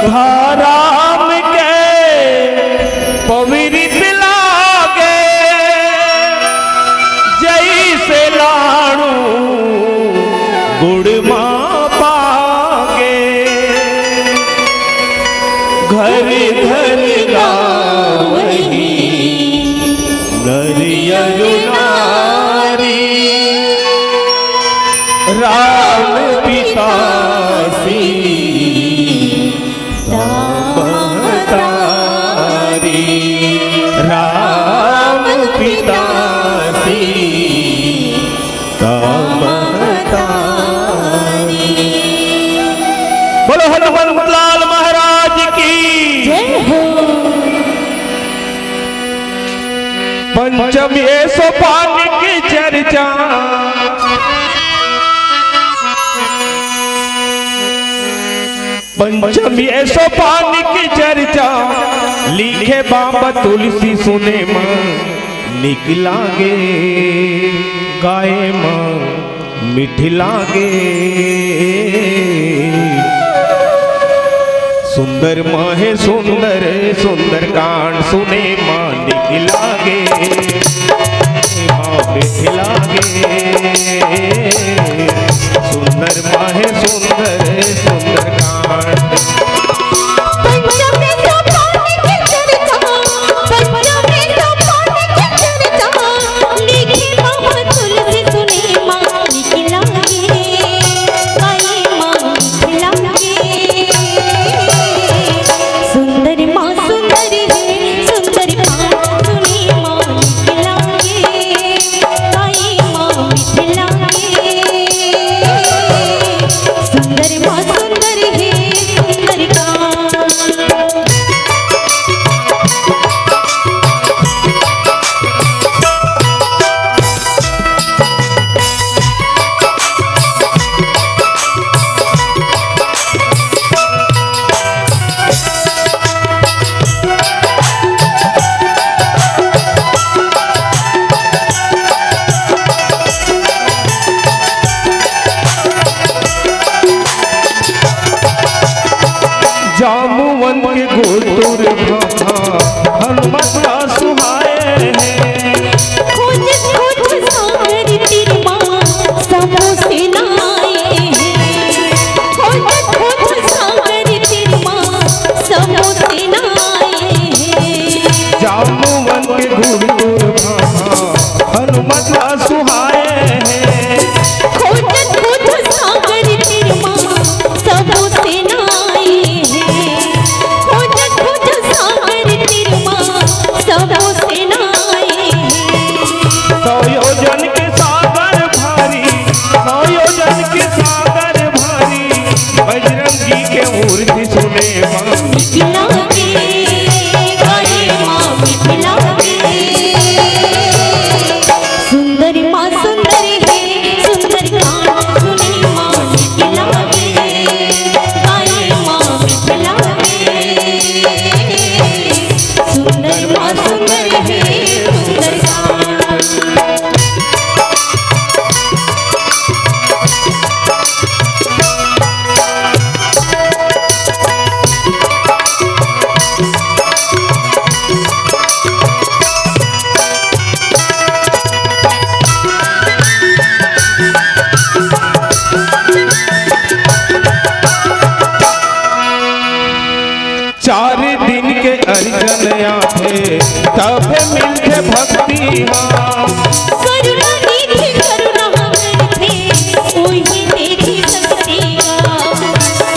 श्रद्धा राम के पवित्र लागे, जैसे लाड़ू गुड़ माँ पागे। घर घर गावही नरियर नारी, राम पिता राम पिता बोलो हनुमान लाल महाराज की जय हो। पंचम ये सोपान की चर्चा, पंचम ये सोपान की चर्चा, लिखे बाबा तुलसी सुने मां निकलागे, गाए मां मिठिलागे। सुंदर माँ है सुंदर सुंदर कांड सुने मां निकलागे, मां मिठिलागे। सुंदर माँ है सुंदर सुंदर कांड। जामुवन के गोतुर भाभा हनुमत सुहाए हैं, खोज खोज सागर तेरी माँ समोसे लाए हैं। खोज खोज सागर तेरी माँ समोसे लाए हैं। जामुवन के गोतुर भाभा हनुमत सुहाए हैं, खोज खोज सागर तेरी माँ समोसे लाए हैं। खोज खोज सागर तेरी माँ समोसे लाए हैं। 100 योजन के सागर भारी, 100 योजन के सागर भारी, बजरंगी के मूर्ति सुने मां मिठिलागे, गाए मां मिठिलागे। सुंदर मां सुंदर है सुंदर कांड सुने मां मिठिलागे, गाए मां मिठिलागे। सुंदर मां सुंदर है सुंदर कांड। चार दिन के अर्जन आते तब मिलते भक्ति हाँ, करुणा निधि करुणा करते ओही देखी सकतेगा।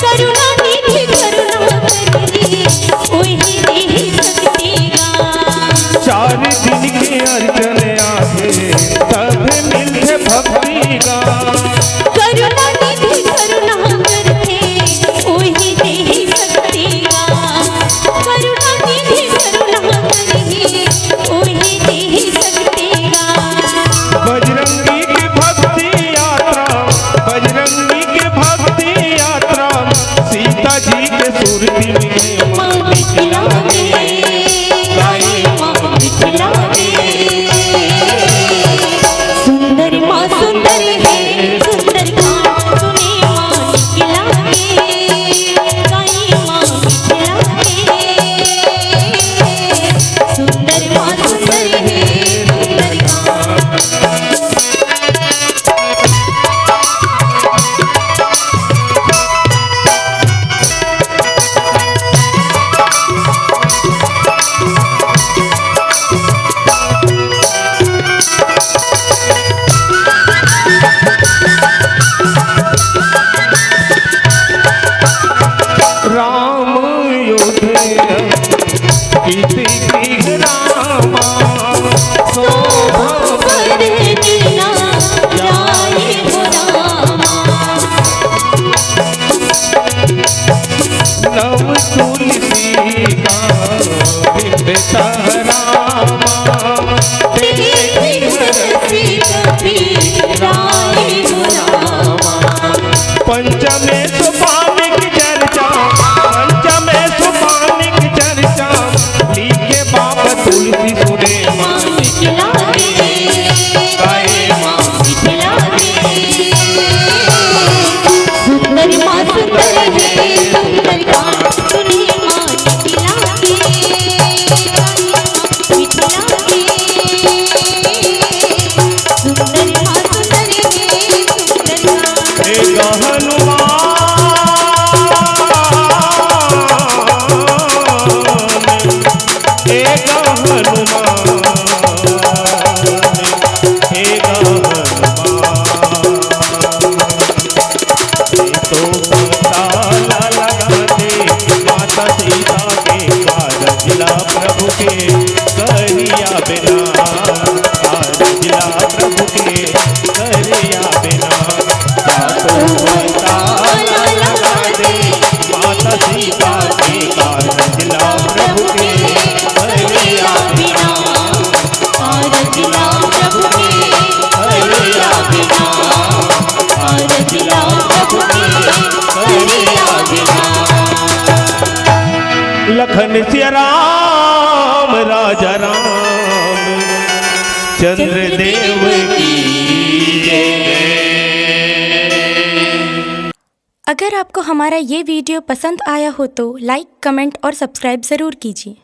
करुणा निधि करुणा करते ओही देखी सकतेगा। 4 दिन के अर्जन आते तब मिलते भक्ति गा, करुणा निधि करुणा करते ओही देखी सकतेगा। करुणा निधि करुणा करते ओही देखी सकतेगा। बजरंगी तुलसी का बिंब सहरामा देखी हरसी कबीराए रामा। पंचमे सोपान की चर्चा, पंचमे सोपान की चर्चा लिखे बाबा तुलसी सुने माँ मिथिला रे, गाए माँ मिथिला रे। सुंदर माँ सुंदर है, सुंदर गान सुने माँ मिथिला रे, मिथिला रे। सुंदर माँ सुंदर है, सुंदर गान। एक हनुमान एक हनुमान एक ताला लगाते माता सीता के कारजला प्रभु के करिया बिना, कारजला प्रभु के करिया बिना। ताला लगाते माता सीता के कारजला प्रभु के करिया बिना, आरतिला प्रभु के करिया बिना, आरतिला प्रभु के करिया बिना। लखन सिया राम राजा राम चंद्रदेव की जय। अगर आपको हमारा ये वीडियो पसंद आया हो तो लाइक, कमेंट और सब्सक्राइब ज़रूर कीजिए।